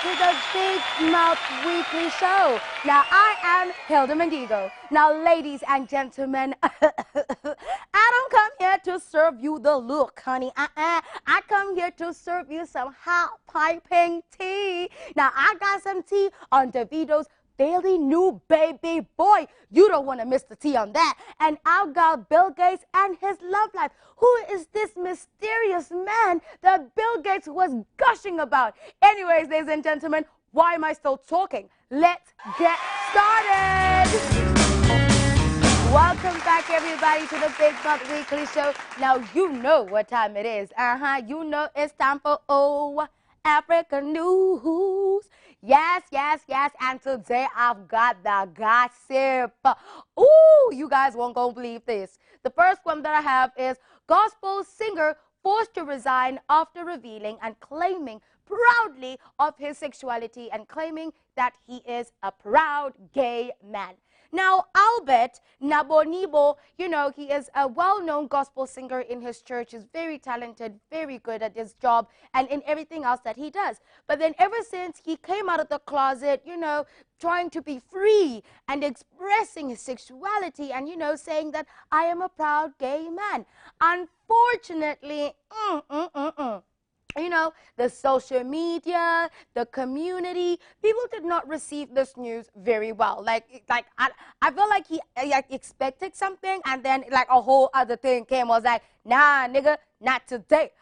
to the Big Mouth Weekly Show. Now, I am Hilda Mendigo. Now, ladies and gentlemen, I don't come here to serve you the look, honey. I come here to serve you some hot piping tea. Now, I got some tea on DeVito's Daily New Baby Boy. You don't want to miss the tea on that. And I've got Bill Gates and his love life. Who is this mysterious man that Bill Gates was gushing about? Anyways, ladies and gentlemen, why am I still talking? Let's get started. Welcome back, everybody, to the Big Mouth Weekly Show. Now, you know what time it is. You know it's time for Africa News. Yes, and today I've got the gossip. Ooh, you guys won't go believe this. The first one that I have is gospel singer forced to resign after revealing and claiming proudly of his sexuality and claiming that he is a proud gay man. Now, Albert Nabonibo, you know, he is a well-known gospel singer in his church. He's very talented, very good at his job and in everything else that he does. But then ever since he came out of the closet, you know, trying to be free and expressing his sexuality and, you know, saying that I am a proud gay man. Unfortunately, you know, the social media, the community, people did not receive this news very well. Like I feel like he expected something, and then like a whole other thing came. Was like, nah, nigga, not today.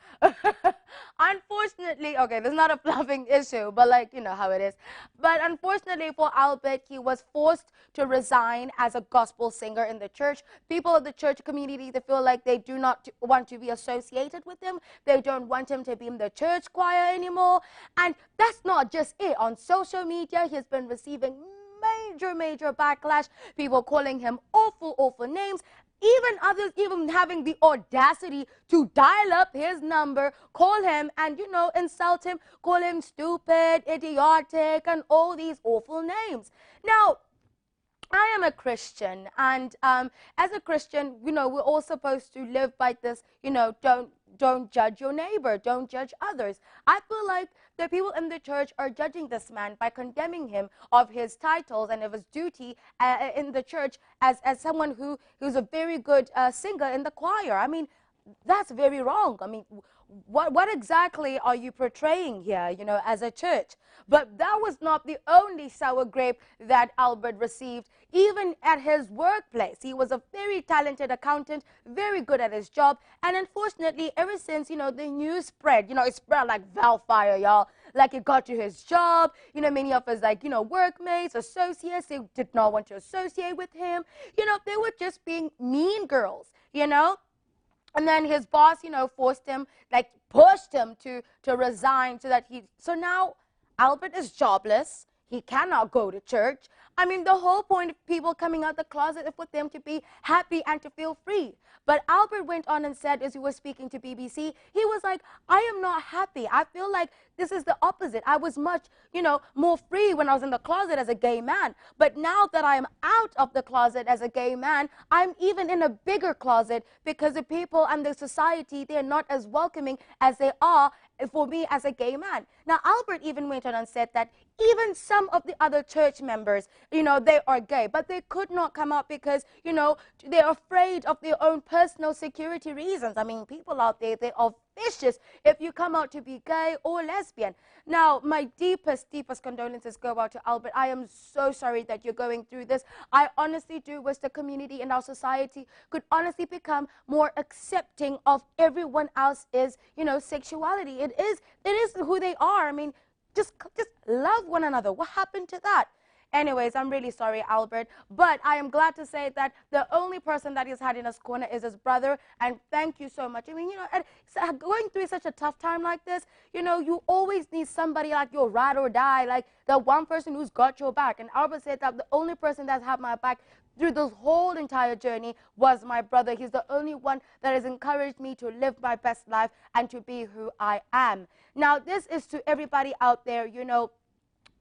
Unfortunately, okay, this is not a fluffing issue, but like, you know how it is. But unfortunately for Albert, he was forced to resign as a gospel singer in the church. People of the church community, they feel like they do not want to be associated with him. They don't want him to be in the church choir anymore. And that's not just it. On social media, he's been receiving major backlash. People calling him awful names. Even others even having the audacity to dial up his number, call him and, you know, insult him, call him stupid, idiotic, and all these awful names. Now, I am a Christian, and as a Christian, you know, we're all supposed to live by this, you know, don't judge your neighbor, don't judge others. I feel like the people in the church are judging this man by condemning him of his titles and of his duty in the church as someone who's a very good singer in the choir. I mean, that's very wrong. I mean, what exactly are you portraying here, you know, as a church? But that was not the only sour grape that Albert received. Even at his workplace, he was a very talented accountant, very good at his job. And unfortunately, ever since, you know, the news spread, you know, it spread like wildfire, y'all. Like it got to his job, you know, many of his, like, you know, workmates, associates, they did not want to associate with him. You know, they were just being mean girls, you know. And then his boss, you know, forced him, like pushed him to resign so now Albert is jobless. He cannot go to church. I mean, the whole point of people coming out the closet is for them to be happy and to feel free. But Albert went on and said, as he was speaking to BBC, he was like, I am not happy. I feel like this is the opposite. I was much, you know, more free when I was in the closet as a gay man. But now that I am out of the closet as a gay man, I'm even in a bigger closet because the people and the society, they're not as welcoming as they are for me as a gay man. Now, Albert even went on and said that even some of the other church members, you know, they are gay, but they could not come out because, you know, they're afraid of their own personal security reasons. I mean, people out there, they are vicious if you come out to be gay or lesbian. Now, my deepest condolences go out to Albert. I am so sorry that you're going through this. I honestly do wish the community and our society could honestly become more accepting of everyone else's, you know, sexuality. It is who they are. I mean, just love one another. What happened to that? Anyways, I'm really sorry, Albert, but I am glad to say that the only person that he's had in his corner is his brother, and thank you so much. I mean, you know, going through such a tough time like this, you know, you always need somebody like your ride or die, like the one person who's got your back. And Albert said that the only person that's had my back through this whole entire journey was my brother. He's the only one that has encouraged me to live my best life and to be who I am. Now, this is to everybody out there, you know,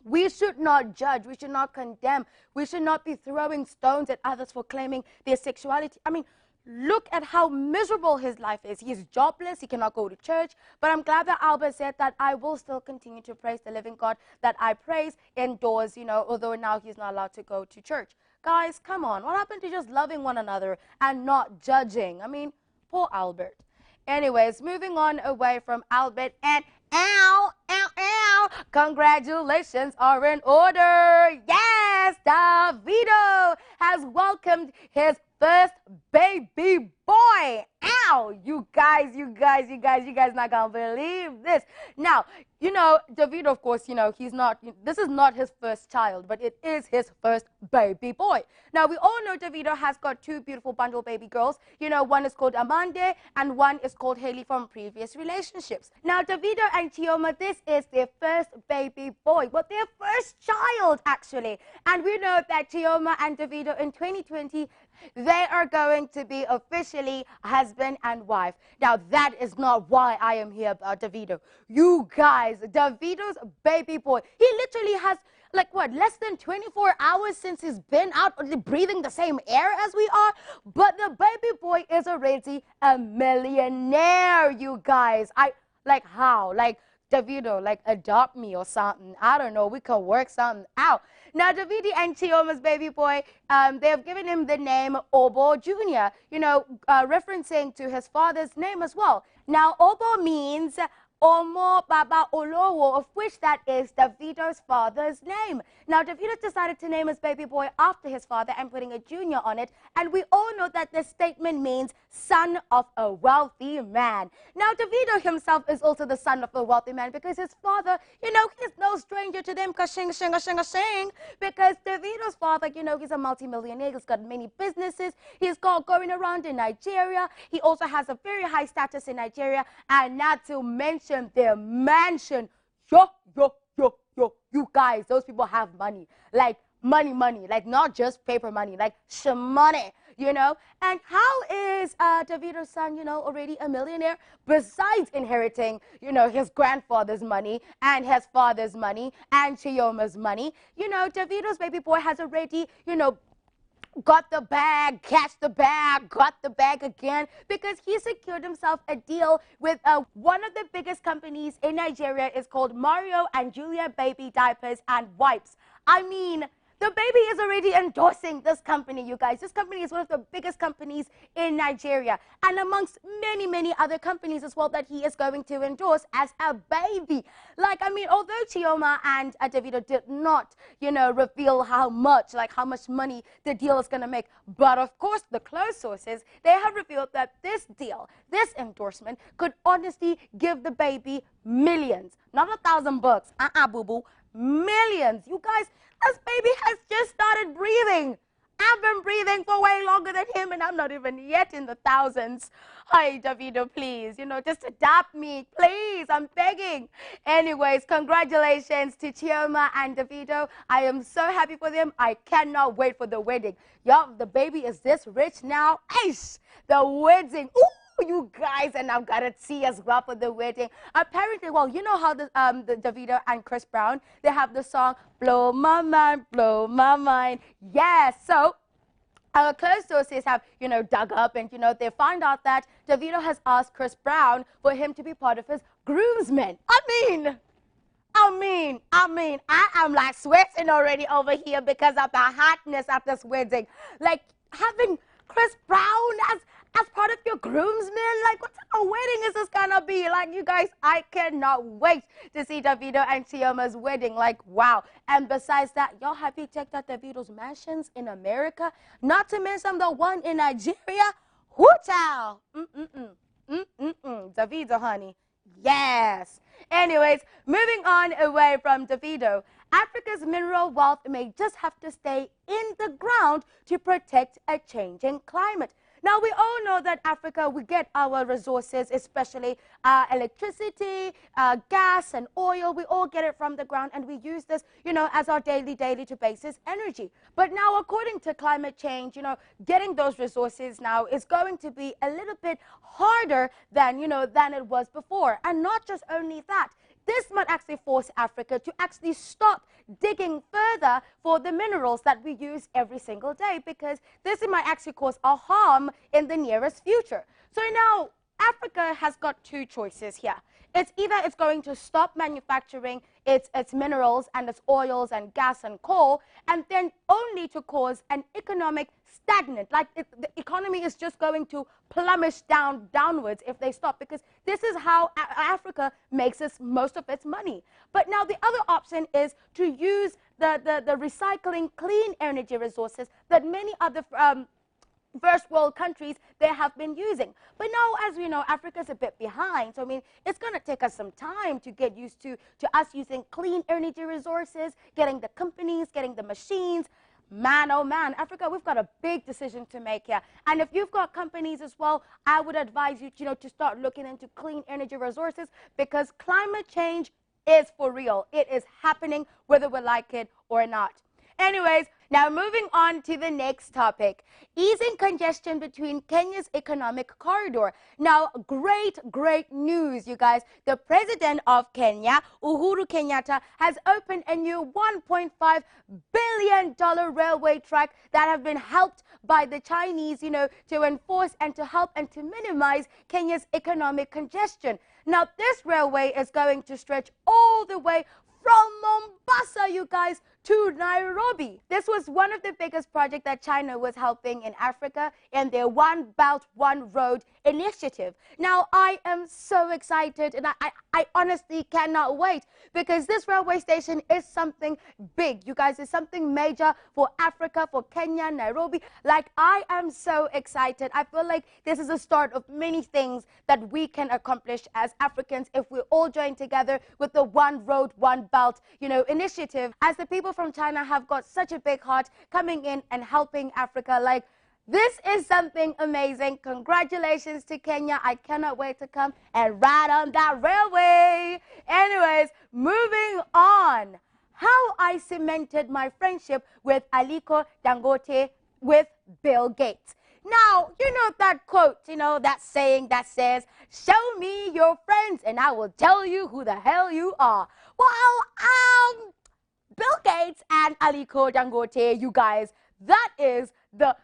we should not judge. We should not condemn. We should not be throwing stones at others for claiming their sexuality. I mean, Look at how miserable his life is. He's jobless. He cannot go to church. But I'm glad that Albert said that I will still continue to praise the living God that I praise indoors, although now he's not allowed to go to church. Guys, come on. What happened to just loving one another and not judging? I mean, poor Albert. Anyways, moving on away from Albert and congratulations are in order. Yes, Davido has welcomed his first baby boy. Ow, you guys not gonna believe this. Now, Davido, of course, this is not his first child, but it is his first baby boy. Now, we all know Davido has got two beautiful bundle baby girls. One is called Amande and one is called Haley from previous relationships. Now, Davido and Chioma, this is their first baby boy, but their first child, actually. And we know that Chioma and Davido in 2020, they are going to be officially husband and wife. Now, that is not why I am here about Davido. You guys, Davido's baby boy, he literally has, less than 24 hours since he's been out breathing the same air as we are. But the baby boy is already a millionaire, you guys. How? Davido, adopt me or something. I don't know. We can work something out. Now, Davido and Chioma's baby boy, they have given him the name Obo Jr., referencing to his father's name as well. Now, Obo means Omo Baba Olowo, of which that is Davido's father's name. Now, Davido decided to name his baby boy after his father and putting a junior on it. And we all know that this statement means son of a wealthy man. Now, Davido himself is also the son of a wealthy man because his father, he's no stranger to them. Because Davido's father, he's a multimillionaire. He's got many businesses. He's got going around in Nigeria. He also has a very high status in Nigeria. And not to mention their mansion. You guys, those people have money. Money. Not just paper money, money, And how is Davido's son, already a millionaire? Besides inheriting, his grandfather's money and his father's money and Chioma's money, Davido's baby boy has already, got the bag, catch the bag, got the bag again, because he secured himself a deal with one of the biggest companies in Nigeria. Is called Mario and Julia Baby Diapers and Wipes. I mean, the baby is already endorsing this company, you guys. This company is one of the biggest companies in Nigeria, and amongst many, many other companies as well that he is going to endorse as a baby. Although Chioma and Davido did not, reveal how much money the deal is going to make, but of course, the close sources, they have revealed that this deal, this endorsement, could honestly give the baby millions. Not $1,000, boo-boo. Millions. You guys, this baby has just started breathing. I've been breathing for way longer than him, and I'm not even yet in the thousands. Hi, Davido, please, just adopt me, please. I'm begging. Anyways, congratulations to Chioma and Davido. I am so happy for them. I cannot wait for the wedding. Y'all, the baby is this rich now. Aish, the wedding. Ooh. You guys, and I've got to see as well for the wedding. Apparently, you know how the Davido and Chris Brown, they have the song Blow My Mind, Blow My Mind. Yes, so our close sources have, dug up and, they find out that Davido has asked Chris Brown for him to be part of his groomsmen. I am sweating already over here because of the hotness at this wedding. Having Chris Brown as part of your groomsmen, what type of wedding is this gonna be? You guys, I cannot wait to see Davido and Chioma's wedding. Wow. And besides that, y'all, have you checked out Davido's mansions in America? Not to mention the one in Nigeria. Whoo child. Davido, honey. Yes. Anyways, moving on away from Davido, Africa's mineral wealth may just have to stay in the ground to protect a changing climate. Now, we all know that Africa, we get our resources, especially electricity, gas, and oil. We all get it from the ground, and we use this, as our daily to basis energy. But now, according to climate change, getting those resources now is going to be a little bit harder than, than it was before. And not just only that, this might actually force Africa to actually stop digging further for the minerals that we use every single day, because this might actually cause a harm in the nearest future. So now Africa has got two choices here. It's either it's going to stop manufacturing its minerals and its oils and gas and coal, and then only to cause an economic stagnant, like the economy is just going to plummet downwards if they stop, because this is how Africa makes most of its money. But now the other option is to use the recycling clean energy resources that many other first world countries they have been using. But now, as we know, Africa's a bit behind. So, I mean, it's going to take us some time to get used to us using clean energy resources, getting the companies, getting the machines. Man, oh man, Africa, we've got a big decision to make here. And if you've got companies as well, I would advise you, to start looking into clean energy resources, because climate change is for real. It is happening whether we like it or not. Anyways, now moving on to the next topic, easing congestion between Kenya's economic corridor. Now, great news, you guys. The president of Kenya, Uhuru Kenyatta, has opened a new $1.5 billion railway track that have been helped by the Chinese, to enforce and to help and to minimize Kenya's economic congestion. Now, this railway is going to stretch all the way from Mombasa, you guys, to Nairobi. This was one of the biggest projects that China was helping in Africa in their One Belt, One Road initiative. Now, I am so excited, and I honestly cannot wait, because this railway station is something big, you guys. It's something major for Africa, for Kenya, Nairobi. Like, I am so excited. I feel like this is the start of many things that we can accomplish as Africans if we all join together with the One Road, One Belt, initiative. As the people from China have got such a big heart coming in and helping Africa, like, this is something amazing. Congratulations to Kenya. I cannot wait to come and ride on that railway. Anyways, moving on. How I cemented my friendship with Aliko Dangote with Bill Gates. Now, you know that quote, that saying that says, "Show me your friends and I will tell you who the hell you are." Well, Bill Gates and Aliko Dangote, you guys, that is the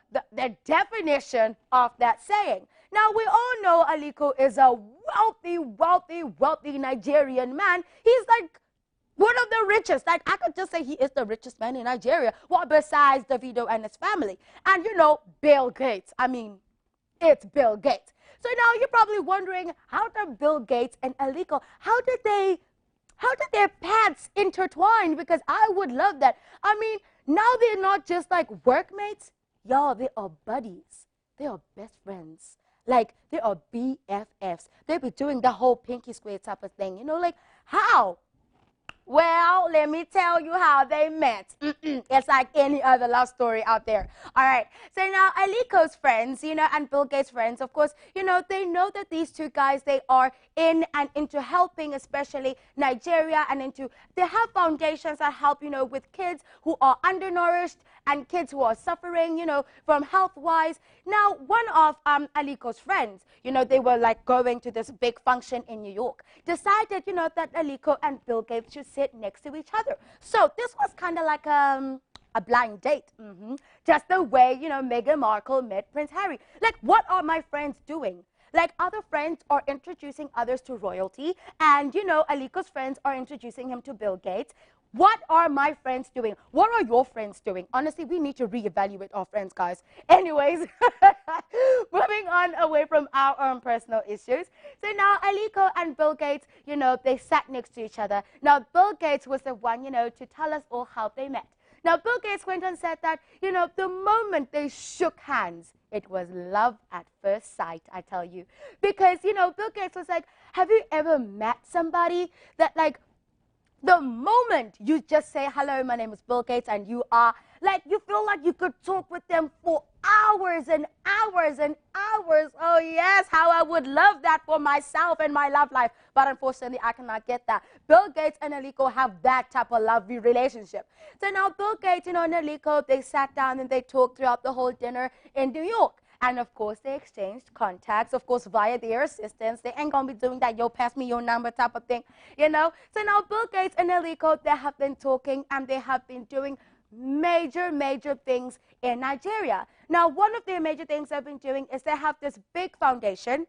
definition of that saying. Now, we all know Aliko is a wealthy Nigerian man. He's like one of the richest. Like, I could just say he is the richest man in Nigeria. Well, besides Davido and his family. And, Bill Gates. I mean, it's Bill Gates. So now you're probably wondering, how did Bill Gates and Aliko, how did their paths intertwine? Because I would love that. I mean, now they're not just like workmates. Y'all, they are buddies. They are best friends. Like, they are BFFs. They be doing the whole pinky square type of thing. Like, how? Well, let me tell you how they met. It's like any other love story out there. All right. So now Aliko's friends, and Bill Gates' friends, of course, they know that these two guys, they are in and into helping, especially Nigeria, and they have foundations that help, with kids who are undernourished and kids who are suffering, from health-wise. Now, one of Aliko's friends, they were like going to this big function in New York, decided, that Aliko and Bill Gates should sit next to each other. So this was kind of like a blind date. Just the way, Meghan Markle met Prince Harry. Like, what are my friends doing? Like, other friends are introducing others to royalty, and, Aliko's friends are introducing him to Bill Gates. What are my friends doing? What are your friends doing? Honestly, we need to reevaluate our friends, guys. Anyways, moving on away from our own personal issues. So now Aliko and Bill Gates, they sat next to each other. Now, Bill Gates was the one, to tell us all how they met. Now, Bill Gates went and said that, the moment they shook hands, it was love at first sight, I tell you. Because, Bill Gates was like, have you ever met somebody that, like, the moment you just say, "Hello, my name is Bill Gates," and you are, like, you feel like you could talk with them for hours and hours and hours. Oh, yes, how I would love that for myself and my love life. But unfortunately, I cannot get that. Bill Gates and Aliko have that type of lovely relationship. So now Bill Gates, and Aliko, they sat down and they talked throughout the whole dinner in New York. And of course, they exchanged contacts, of course, via their assistants. They ain't gonna be doing that, yo, pass me your number type of thing, you know? So now Bill Gates and Aliko, they have been talking and they have been doing major things in Nigeria. Now, one of their major things they've been doing is they have this big foundation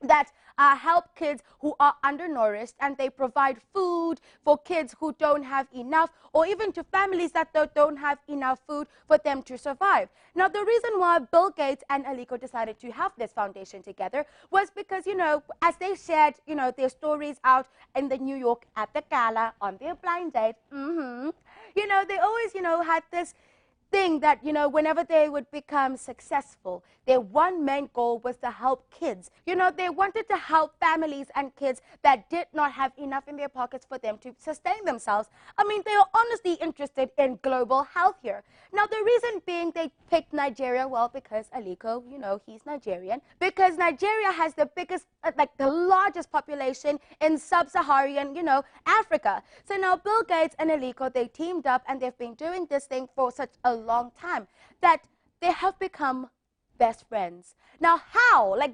that help kids who are undernourished, and they provide food for kids who don't have enough, or even to families that don't have enough food for them to survive. Now, the reason why Bill Gates and Aliko decided to have this foundation together was because, you know, as they shared, you know, their stories out in the New York at the gala on their blind date, you know, they always, you know, had this thing that, you know, whenever they would become successful, their one main goal was to help kids. You know, they wanted to help families and kids that did not have enough in their pockets for them to sustain themselves. I mean, they are honestly interested in global health here. Now, the reason being they picked Nigeria, well, because Aliko, you know, he's Nigerian, because Nigeria has the biggest, like the largest population in sub-Saharan, you know, Africa. So now Bill Gates and Aliko, they teamed up and they've been doing this thing for such a long time that they have become best friends. Now, how? Like,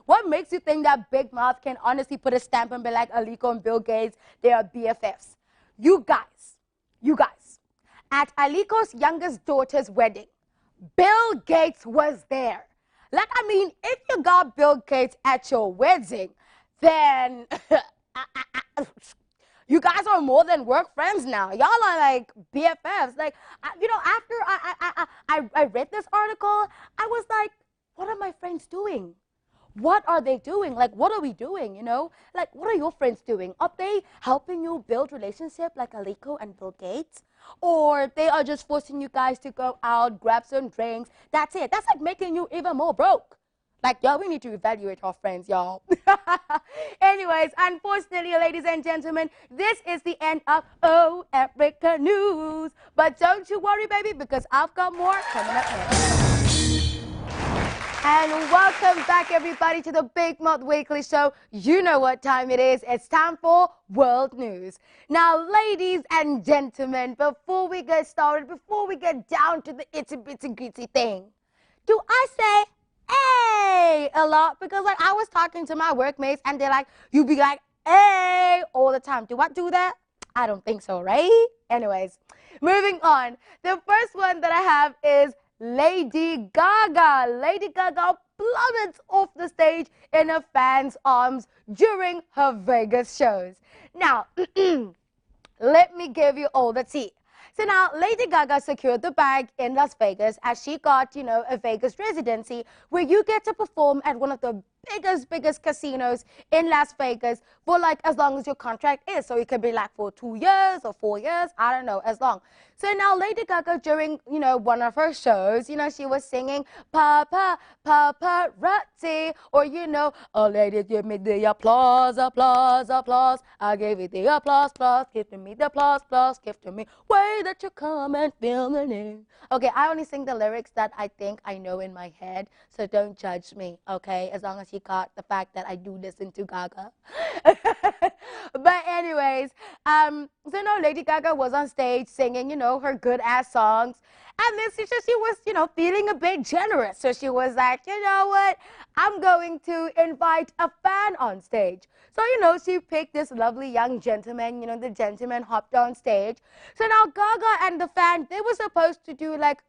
what makes you think that Big Mouth can honestly put a stamp and be like, Aliko and Bill Gates, they are BFFs? You guys, at Aliko's youngest daughter's wedding, Bill Gates was there. Like, I mean, if you got Bill Gates at your wedding, then you guys are more than work friends now. Y'all are like BFFs. Like, you know, after I read this article, I was like, what are my friends doing? What are they doing? Like, what are we doing, you know? Like, what are your friends doing? Are they helping you build relationship like Aliko and Bill Gates? Or they are just forcing you guys to go out, grab some drinks. That's it. That's like making you even more broke. Like, y'all, we need to evaluate our friends, y'all. Anyways, unfortunately, ladies and gentlemen, this is the end of Oh Africa News. But don't you worry, baby, because I've got more coming up next. And welcome back, everybody, to the Big Mouth Weekly Show. You know what time it is. It's time for World News. Now, ladies and gentlemen, before we get started, before we get down to the itsy-bitsy-gritty thing, do I say hey a lot? Because, like, I was talking to my workmates, and they're like, you be like, hey, all the time. Do I do that? I don't think so, right? Anyways, moving on. The first one that I have is Lady Gaga. Lady Gaga plummets off the stage in a fan's arms during her Vegas shows. Now, let me give you all the tea. So now, Lady Gaga secured the bag in Las Vegas as she got, you know, a Vegas residency where you get to perform at one of the biggest casinos in Las Vegas for like as long as your contract is. So it could be like for 2 years or 4 years, I don't know, as long. So now Lady Gaga during, you know, one of her shows, you know, she was singing Papa, paparazzi, or, you know, oh lady, give me the applause, applause, applause. I gave it the applause, applause, give to me the applause, applause, give to me. Way that you come and feel the name. Okay, I only sing the lyrics that I think I know in my head, so don't judge me, okay? As long as you got the fact that I do listen to Gaga. But anyways, so now Lady Gaga was on stage singing, you know, her good-ass songs. And then she was, you know, feeling a bit generous. So she was like, you know what? I'm going to invite a fan on stage. So, you know, she picked this lovely young gentleman. You know, the gentleman hopped on stage. So now Gaga and the fan, they were supposed to do, like,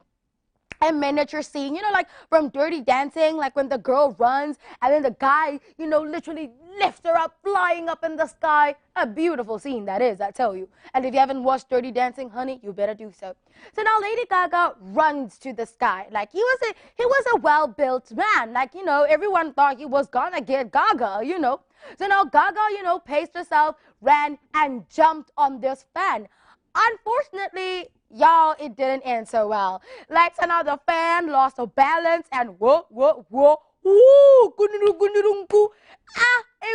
a miniature scene, you know, like from Dirty Dancing, like when the girl runs and then the guy, you know, literally lifts her up, flying up in the sky. A beautiful scene that is, I tell you. And if you haven't watched Dirty Dancing, honey, you better do so. So now Lady Gaga runs to the sky. Like he was a well-built man. Like, you know, everyone thought he was gonna get Gaga, you know. So now Gaga, you know, paced herself, ran and jumped on this fan. Unfortunately, y'all, it didn't end so well. Like, so now the fan lost her balance and whoa, you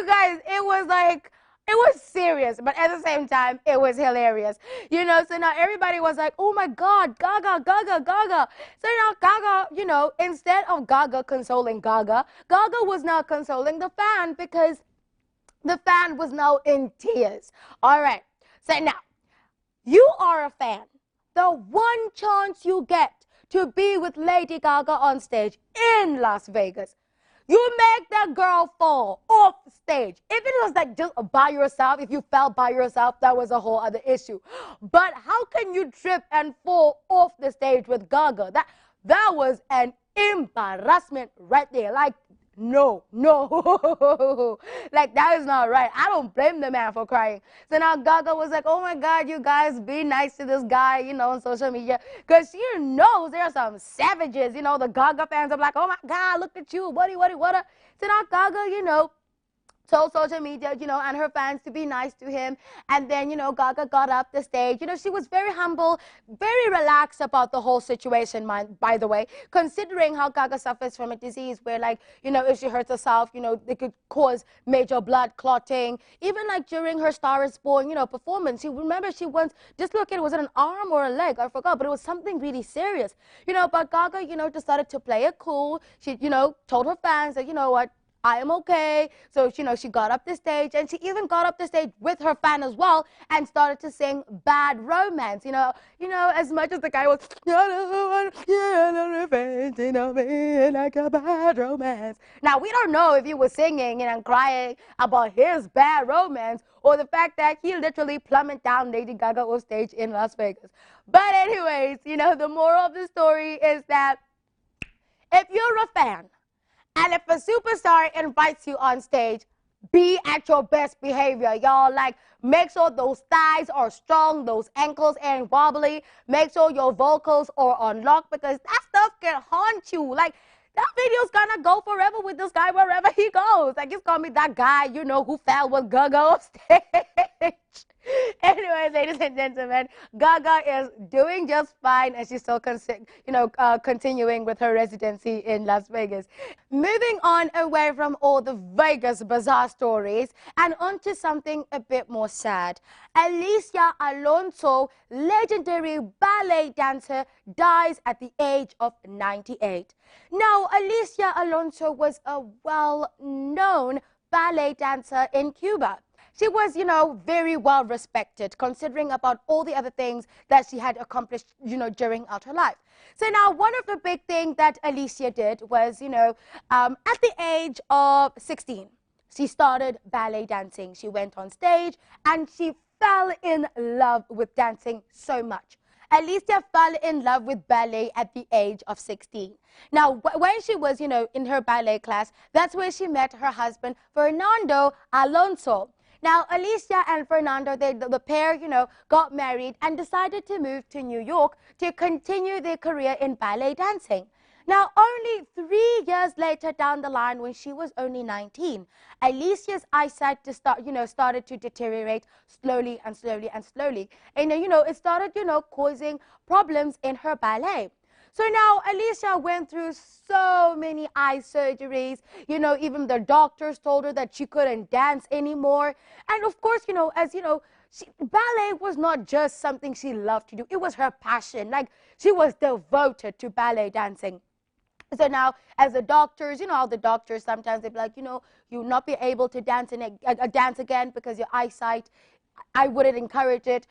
guys, it was like, it was serious, but at the same time, it was hilarious. You know, so now everybody was like, oh my God, Gaga, Gaga, Gaga. So now Gaga, you know, instead of Gaga consoling Gaga, Gaga was now consoling the fan because the fan was now in tears. All right, so now, you are a fan. The one chance you get to be with Lady Gaga on stage in Las Vegas. You make that girl fall off stage. If it was like just by yourself, if you fell by yourself, that was a whole other issue. But how can you trip and fall off the stage with Gaga? That was an embarrassment right there. Like, no, no. Like, that is not right. I don't blame the man for crying. So now Gaga was like, oh my God, you guys be nice to this guy, on social media. Because she knows there are some savages, the Gaga fans are like, oh my God, look at you, what. So now Gaga, told social media, and her fans to be nice to him. And then, Gaga got up the stage. She was very humble, very relaxed about the whole situation, by the way, considering how Gaga suffers from a disease where, like, if she hurts herself, it could cause major blood clotting. Even, like, during her Star is Born, performance, remember she once dislocated, was it an arm or a leg? I forgot, but it was something really serious. But Gaga, decided to play it cool. She, told her fans that, what, I am okay. So, she got up the stage, and she even got up the stage with her fan as well and started to sing Bad Romance. As much as the guy was, like a bad romance. Now, we don't know if he was singing and crying about his bad romance or the fact that he literally plummeted down Lady Gaga on stage in Las Vegas. But anyways, the moral of the story is that if you're a fan, and if a superstar invites you on stage, be at your best behavior, y'all. Like, make sure those thighs are strong, those ankles ain't wobbly. Make sure your vocals are on lock, because that stuff can haunt you. Like, that video's gonna go forever with this guy wherever he goes. Like, it's gonna be that guy, who fell with Gaga on stage. Anyways, ladies and gentlemen, Gaga is doing just fine, and she's still, continuing with her residency in Las Vegas. Moving on away from all the Vegas bizarre stories and onto something a bit more sad. Alicia Alonso, legendary ballet dancer, dies at the age of 98. Now, Alicia Alonso was a well-known ballet dancer in Cuba. She was, very well respected, considering about all the other things that she had accomplished, during her life. So now, one of the big things that Alicia did was, at the age of 16, she started ballet dancing. She went on stage and she fell in love with dancing so much. Alicia fell in love with ballet at the age of 16. Now, when she was, in her ballet class, that's where she met her husband, Fernando Alonso. Now, Alicia and Fernando, the pair, got married and decided to move to New York to continue their career in ballet dancing. Now, only 3 years later down the line, when she was only 19, Alicia's eyesight started to deteriorate slowly and slowly and slowly. And, it started, causing problems in her ballet. So now Alicia went through so many eye surgeries. Even the doctors told her that she couldn't dance anymore. And of course, ballet was not just something she loved to do. It was her passion. Like, she was devoted to ballet dancing. So now, as the doctors, all the doctors sometimes they'd be like, you'll not be able to dance again because your eyesight, I wouldn't encourage it.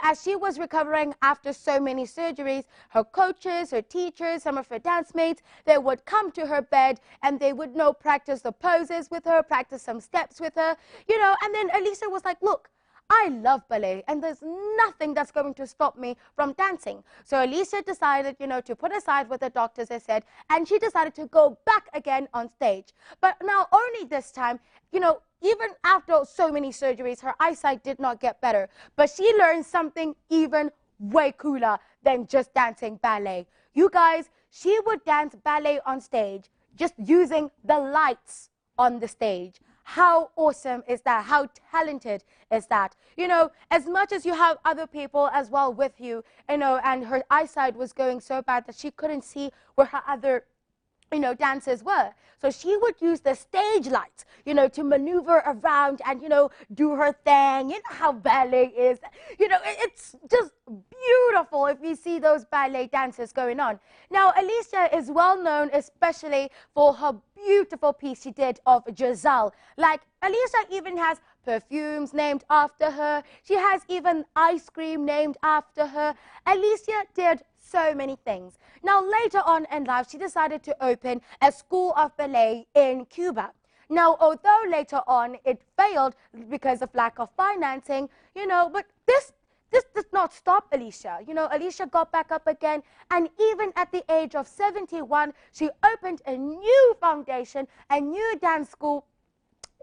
As she was recovering after so many surgeries, her coaches, her teachers, some of her dance mates, they would come to her bed and they would practice the poses with her, practice some steps with her, and then Alicia was like, look, I love ballet, and there's nothing that's going to stop me from dancing. So Alicia decided, to put aside what the doctors had said, and she decided to go back again on stage. But now only this time, even after so many surgeries, her eyesight did not get better. But she learned something even way cooler than just dancing ballet. You guys, she would dance ballet on stage just using the lights on the stage. How awesome is that? How talented is that? As much as you have other people as well with you, and her eyesight was going so bad that she couldn't see where her other dancers were. So she would use the stage lights, to maneuver around and, do her thing. You know how ballet is. It's just beautiful if you see those ballet dances going on. Now, Alicia is well known especially for her beautiful piece she did of Giselle. Like, Alicia even has perfumes named after her. She has even ice cream named after her. Alicia did so many things. Now, later on in life, she decided to open a school of ballet in Cuba. Now, although later on it failed because of lack of financing, but this did not stop Alicia. Alicia got back up again, and even at the age of 71, she opened a new foundation, a new dance school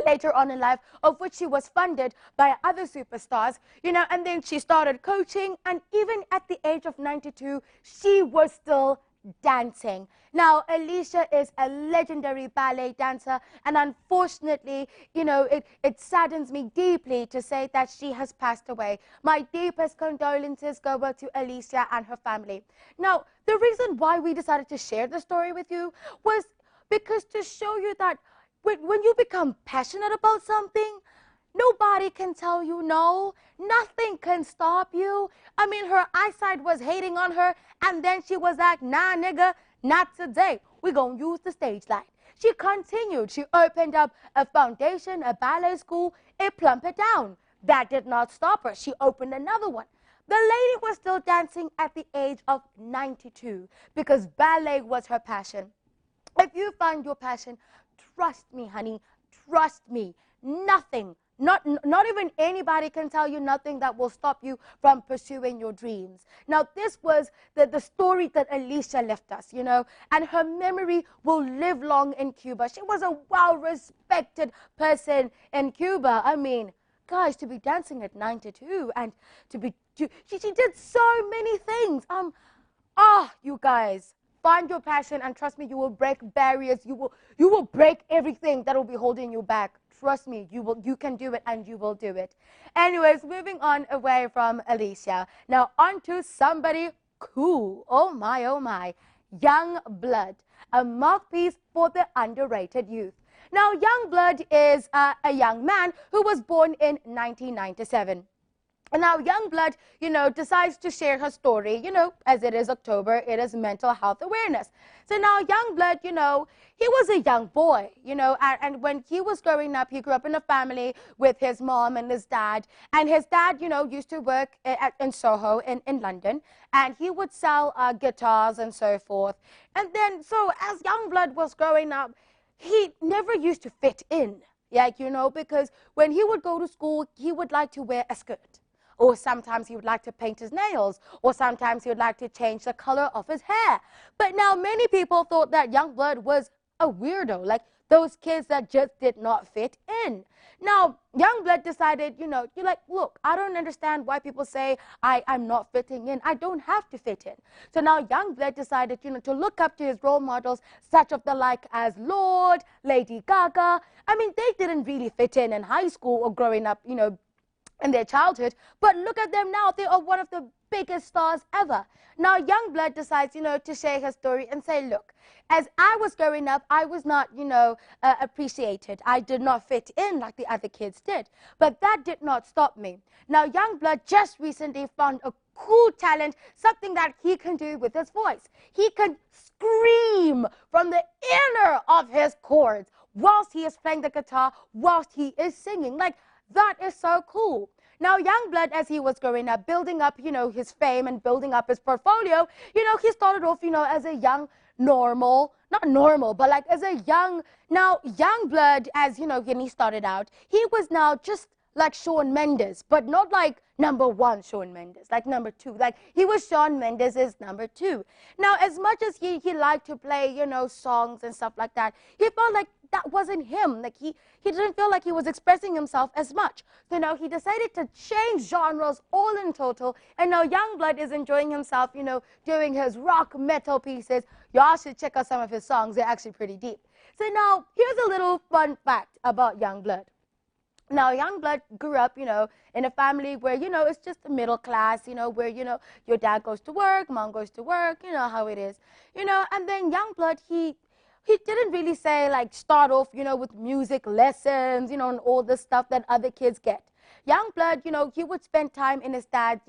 later on in life, of which she was funded by other superstars, and then she started coaching, and even at the age of 92, she was still dancing. Now, Alicia is a legendary ballet dancer, and unfortunately, it saddens me deeply to say that she has passed away. My deepest condolences go out to Alicia and her family. Now, the reason why we decided to share the story with you was because to show you that when you become passionate about something, nobody can tell you no. Nothing can stop you. I mean, her eyesight was hating on her, and then she was like, nah, nigga, not today. We're going to use the stage light. She continued. She opened up a foundation, a ballet school. It plummeted down. That did not stop her. She opened another one. The lady was still dancing at the age of 92 because ballet was her passion. If you find your passion, trust me, honey, trust me. Nothing, not even anybody can tell you nothing that will stop you from pursuing your dreams. Now, this was the story that Alicia left us, and her memory will live long in Cuba. She was a well-respected person in Cuba. I mean, guys, to be dancing at 92 and she did so many things. You guys, find your passion, and trust me, you will break barriers. You will break everything that will be holding you back. Trust me, you can do it, and you will do it. Anyways, moving on away from Alicia. Now, on to somebody cool. Oh my. Young Blood, a mouthpiece for the underrated youth. Now, Young Blood is a young man who was born in 1997. And now Youngblood, decides to share her story, as it is October, it is Mental Health Awareness. So now Youngblood, he was a young boy, and when he was growing up, he grew up in a family with his mom and his dad. And his dad, used to work in Soho in London, and he would sell guitars and so forth. And then, so as Youngblood was growing up, he never used to fit in, because when he would go to school, he would like to wear a skirt. Or sometimes he would like to paint his nails, or sometimes he would like to change the color of his hair. But now many people thought that Youngblood was a weirdo, like those kids that just did not fit in. Now, Youngblood decided, you're like, look, I don't understand why people say I'm not fitting in. I don't have to fit in. So now Youngblood decided, to look up to his role models, such of the like as Lord, Lady Gaga. I mean, they didn't really fit in high school or growing up, in their childhood, but look at them now. They are one of the biggest stars ever. Now, Youngblood decides, to share her story and say, look, as I was growing up, I was not, appreciated. I did not fit in like the other kids did, but that did not stop me. Now, Youngblood just recently found a cool talent, something that he can do with his voice. He can scream from the inner of his chords whilst he is playing the guitar, whilst he is singing. Like, that is so cool. Now, Youngblood, as he was growing up, building up, his fame and building up his portfolio, he started off, as a young, not normal, but like as a young, now, Youngblood, as, when he started out, he was now just like Shawn Mendes, but not like #1 Shawn Mendes, like #2. Like, he was Shawn Mendes' #2. Now, as much as he liked to play, songs and stuff like that, he felt like that wasn't him. Like, he didn't feel like he was expressing himself as much. So now he decided to change genres all in total, and now Youngblood is enjoying himself, doing his rock metal pieces. Y'all should check out some of his songs. They're actually pretty deep. So now, here's a little fun fact about Youngblood. Now, Youngblood grew up, in a family where, it's just the middle class, where, your dad goes to work, mom goes to work, how it is. And then Youngblood, he didn't really say, like, start off, with music lessons, and all the stuff that other kids get. Youngblood, he would spend time in his dad's,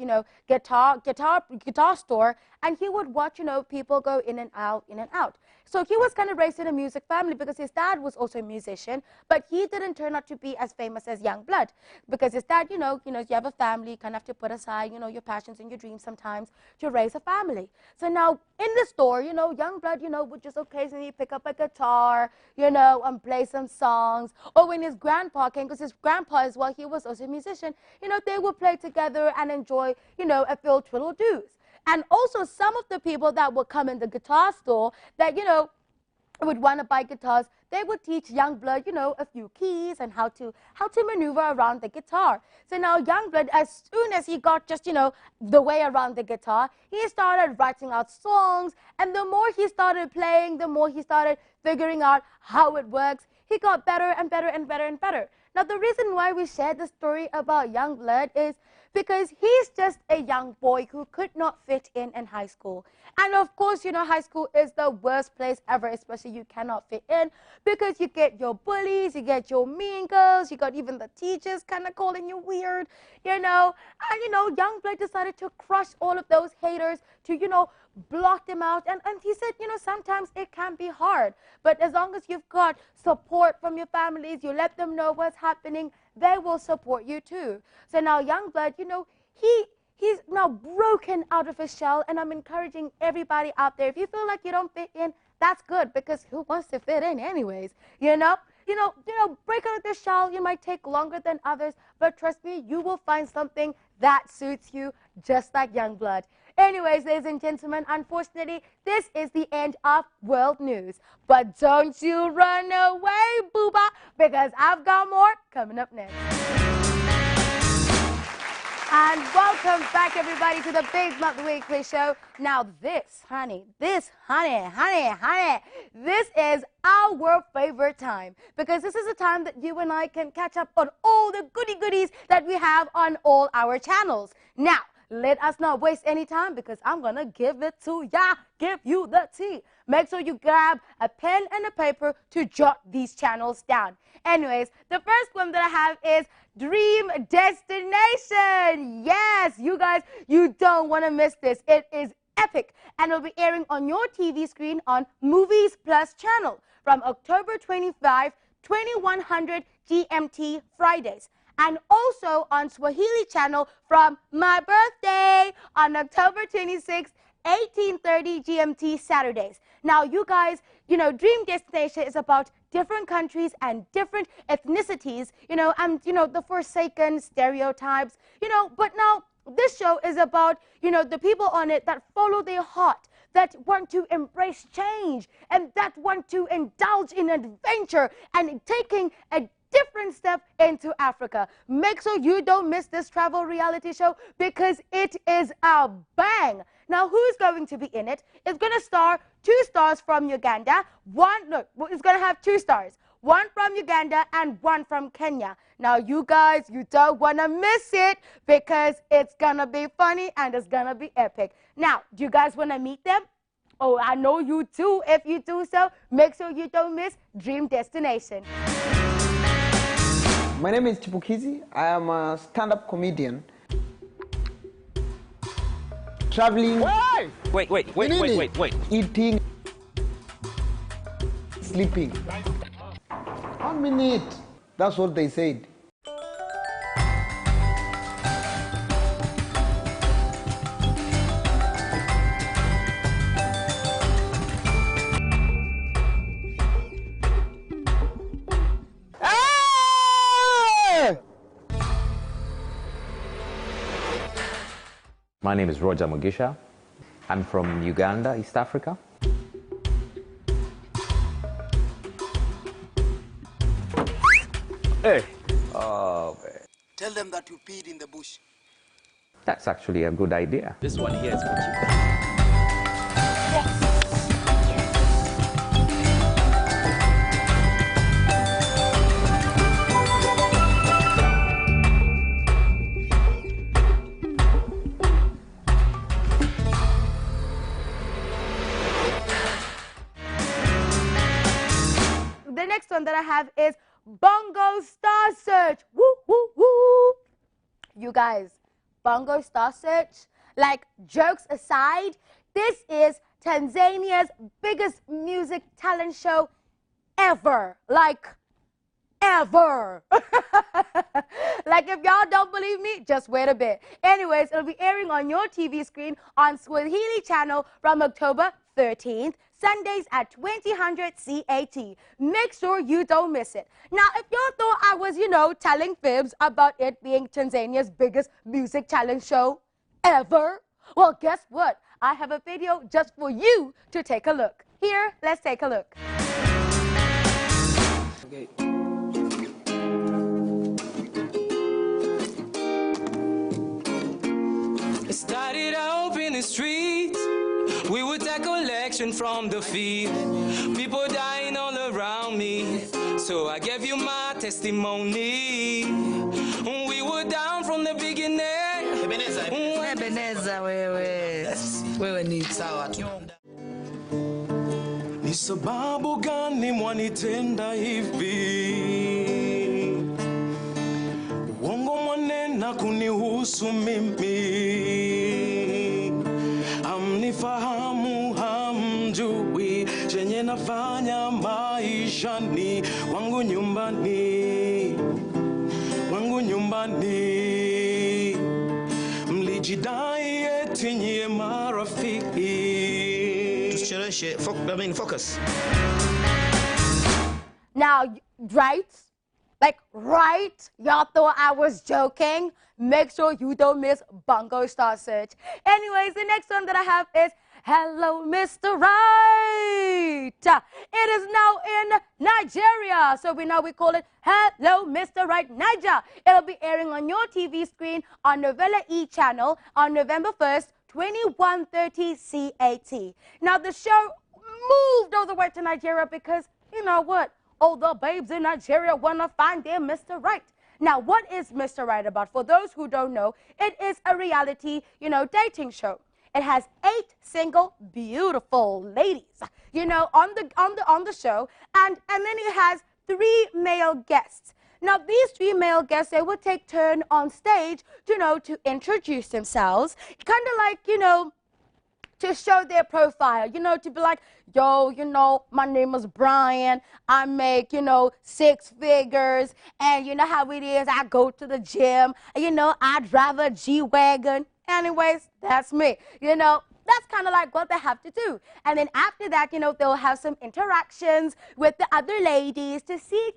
guitar store, and he would watch, people go in and out, in and out. So he was kind of raised in a music family because his dad was also a musician, but he didn't turn out to be as famous as Youngblood because his dad, you have a family, you kind of have to put aside, your passions and your dreams sometimes to raise a family. So now in the store, Youngblood, would just occasionally pick up a guitar, and play some songs. Or when his grandpa came, because his grandpa as well, he was also a musician, they would play together and enjoy, a few twiddle-doos. And also some of the people that would come in the guitar store that, would want to buy guitars, they would teach Youngblood, a few keys and how to maneuver around the guitar. So now Youngblood, as soon as he got just, the way around the guitar, he started writing out songs, and the more he started playing, the more he started figuring out how it works. He got better and better and better and better. Now, the reason why we shared the story about Youngblood is because he's just a young boy who could not fit in high school. And of course, high school is the worst place ever, especially you cannot fit in because you get your bullies, you get your mean girls, you got even the teachers kind of calling you weird, And, Youngblood decided to crush all of those haters to, block them out. And he said, sometimes it can be hard, but as long as you've got support from your families, you let them know what's happening, they will support you too. So now Youngblood, he's now broken out of his shell, and I'm encouraging everybody out there, if you feel like you don't fit in, that's good, because who wants to fit in anyways, break out of the shell. You might take longer than others, but trust me, you will find something that suits you, just like Youngblood. Anyways, ladies and gentlemen, unfortunately, this is the end of World News. But don't you run away, booba, because I've got more coming up next. And welcome back, everybody, to the Big Month Weekly Show. Now this, honey, this is our favorite time, because this is a time that you and I can catch up on all the goodies that we have on all our channels. Now, let us not waste any time, because I'm going to give it to ya, give you the tea. Make sure you grab a pen and a paper to jot these channels down. Anyways, the first one that I have is Dream Destination. Yes, you guys, you don't want to miss this. It is epic, and it'll be airing on your TV screen on Movies Plus channel from October 25, 2100 GMT Fridays. And also on Swahili channel from my birthday on October 26th, 1830 GMT Saturdays. Now, you guys, Dream Destination is about different countries and different ethnicities, and, the forsaken stereotypes, but now this show is about, the people on it that follow their heart, that want to embrace change, and that want to indulge in adventure and taking a different step into Africa. Make sure you don't miss this travel reality show, because it is a bang. Now, who's going to be in it? It's going to star 2 stars from Uganda. It's going to have 2 stars. 1 from Uganda and 1 from Kenya. Now, you guys, you don't want to miss it, because it's going to be funny and it's going to be epic. Now, do you guys want to meet them? Oh, I know you do. If you do so, make sure you don't miss Dream Destination. My name is Chipukizi. I am a stand-up comedian. Traveling. Wait. Eating. Sleeping. 1 minute. That's what they said. My name is Roger Mugisha. I'm from Uganda, East Africa. Hey! Oh, man. Tell them that you peed in the bush. That's actually a good idea. This one here is for you. The next one that I have is Bongo Star Search. Woo, woo, woo. You guys, Bongo Star Search, like jokes aside, this is Tanzania's biggest music talent show ever. Like, ever. Like, if y'all don't believe me, just wait a bit. Anyways, it'll be airing on your TV screen on Swahili channel from October 13th, Sundays at 2000 CAT. Make sure you don't miss it. Now, if y'all thought I was, telling fibs about it being Tanzania's biggest music talent show ever, well, guess what? I have a video just for you to take a look. Here, let's take a look. Okay. It started out in the streets. We would take collection from the field. People dying all around me. So I gave you my testimony. We were down from the beginning. Ebeneza wewe ni sawa tu. Ni sababu gani mwanitenda hivi? Uongo mwanena kunihusu mimi. Hamnifahamu, hamjui chenye nafanya maishani. Wangu nyumbani, wangu nyumbani. Mlijidai eti nyie marafiki. Tusichereshe, focus. Now, right? Like, right? Y'all thought I was joking? Make sure you don't miss Bongo Star Search. Anyways, the next one that I have is Hello, Mr. Right. It is now in Nigeria. So we call it Hello, Mr. Right Niger. It'll be airing on your TV screen on Novella E channel on November 1st, 21:30 CAT. Now, the show moved all the way to Nigeria because, you know what? All the babes in Nigeria want to find their Mr. Right. Now, what is Mr. Right about? For those who don't know, it is a reality, dating show. It has 8 single, beautiful ladies, on the show, and then it has 3 male guests. Now, these 3 male guests, they would take turn on stage, to introduce themselves, kind of like, to show their profile, to be like, yo, my name is Brian. I make, 6 figures. And you know how it is. I go to the gym. I drive a G-Wagon. Anyways, that's me. That's kind of like what they have to do. And then after that, they'll have some interactions with the other ladies to see,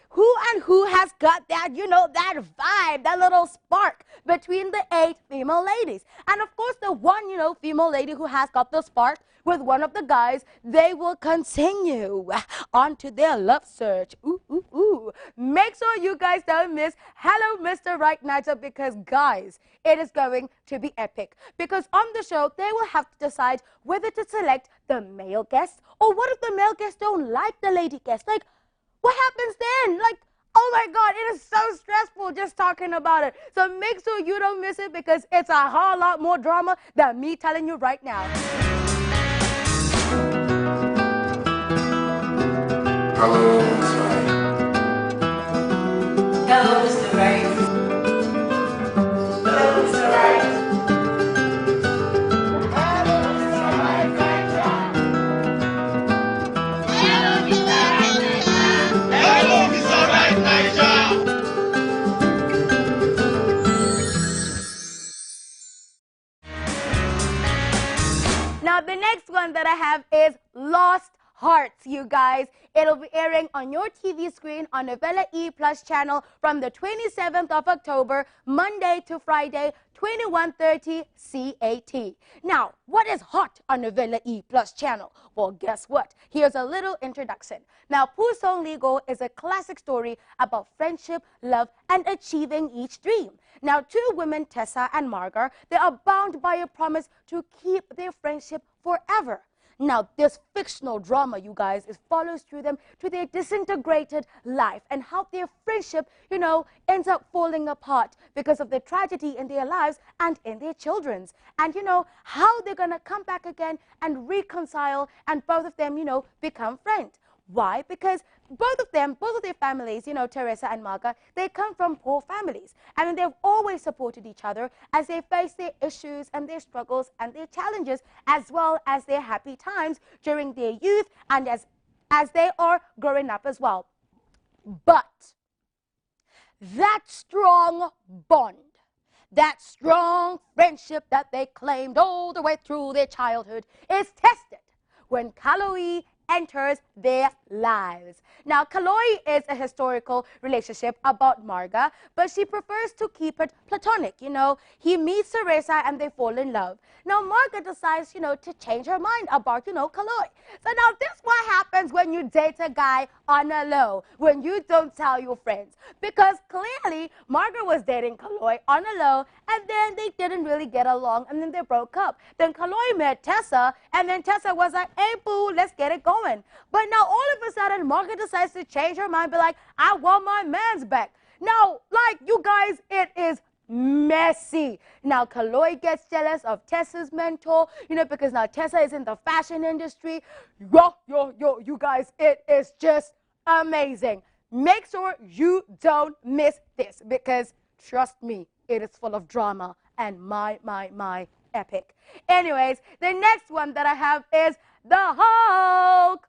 who has got that, that vibe, that little spark between the 8 female ladies. And of course, the one, female lady who has got the spark with one of the guys, they will continue on to their love search. Ooh, ooh, ooh. Make sure you guys don't miss Hello, Mr. Right Niger, because, guys, it is going to be epic. Because on the show, they will have to decide whether to select the male guest, or what if the male guest don't like the lady guest? Like, what happens then? Like, oh my God, it is so stressful just talking about it. So make sure you don't miss it, because it's a whole lot more drama than me telling you right now. Hello, Mr. Right. Hello, Mr. Right. Hello, Mr. Right. Hello, Mr. Right, Niger. Hello, Mr. Right, Niger. Hello, Mr. Right, Niger. Now, the next one that I have is Lost Hearts, you guys. It'll be airing on your TV screen on Novella E Plus channel from the 27th of October, Monday to Friday, 21:30 CAT. Now, what is hot on Novella E Plus channel? Well, guess what? Here's a little introduction. Now, Pusong Ligo is a classic story about friendship, love, and achieving each dream. Now, 2 women, Tessa and Margar, they are bound by a promise to keep their friendship forever. Now, this fictional drama, you guys, follows through them to their disintegrated life and how their friendship, ends up falling apart because of the tragedy in their lives and in their children's. And, how they're going to come back again and reconcile and both of them, become friends. Why? Because both of their families, you know, Teresa and Marga, they come from poor families. And they've always supported each other as they face their issues and their struggles and their challenges, as well as their happy times during their youth and as they are growing up as well. But that strong bond, that strong friendship that they claimed all the way through their childhood is tested when Kaloe enters their lives. Now, Kaloe is a historical relationship about Marga, but she prefers to keep it platonic. You know, he meets Teresa and they fall in love. Now, Marga decides, you know, to change her mind about, you know, Kaloe. So now this is what happens when you date a guy on a low, when you don't tell your friends. Because clearly, Marga was dating Kaloe on a low, and then they didn't really get along, and then they broke up. Then Kaloe met Tessa, and then Tessa was like, hey, boo, let's get it going. But now all of a sudden, Marga decides to change her mind, be like, I want my man's back. Now, like, you guys, it is messy. Now, Kaloe gets jealous of Tessa's mentor, you know, because now Tessa is in the fashion industry. You guys, it is just amazing. Make sure you don't miss this because, trust me, it is full of drama and my epic. Anyways, the next one that I have is the Hulk.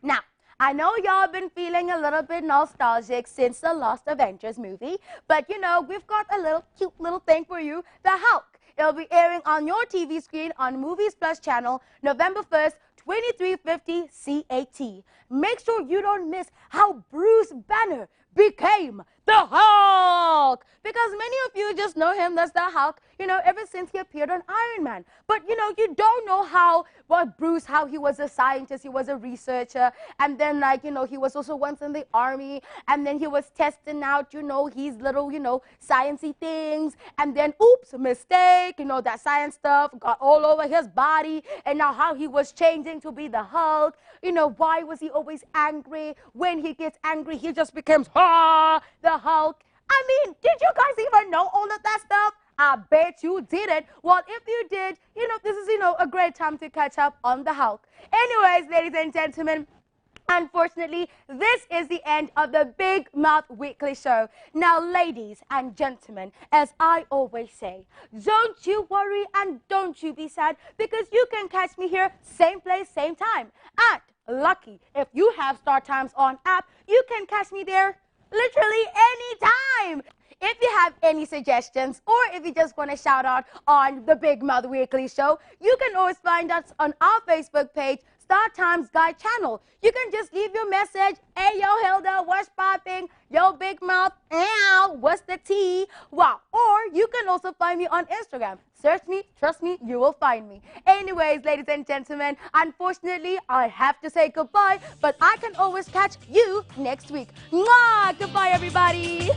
Now, I know y'all been feeling a little bit nostalgic since the last Avengers movie, but you know, we've got a little cute little thing for you, the Hulk. It'll be airing on your TV screen on Movies Plus channel November 1st, 2350 CAT. Make sure you don't miss how Bruce Banner became the Hulk, because many of you just know him as the Hulk, you know, ever since he appeared on Iron Man. But you know, you don't know how he was a scientist, he was a researcher, and then, like, you know, he was also once in the army, and then he was testing out, you know, his little, you know, sciencey things, and then oops, mistake, you know, that science stuff got all over his body, and now how he was changing to be the Hulk. You know, why was he always angry? When he gets angry, he just becomes the Hulk. I mean, did you guys even know all of that stuff? I bet you didn't. Well, if you did, you know, this is, you know, a great time to catch up on the Hulk. Anyways, ladies and gentlemen, unfortunately, this is the end of the Big Mouth Weekly Show. Now, ladies and gentlemen, as I always say, don't you worry and don't you be sad, because you can catch me here, same place, same time, at Lucky. If you have Startimes on app, you can catch me there literally anytime. If you have any suggestions or if you just want to shout out on the Big Mouth Weekly Show, you can always find us on our Facebook page, Startimes Guide channel. You can just leave your message. Hey, yo, Hilda, what's popping? Yo, Big Mouth, ow, what's the tea? Wow. Or you can also find me on Instagram. Search me, trust me, you will find me. Anyways, ladies and gentlemen, unfortunately, I have to say goodbye, but I can always catch you next week. Mwah! Goodbye, everybody.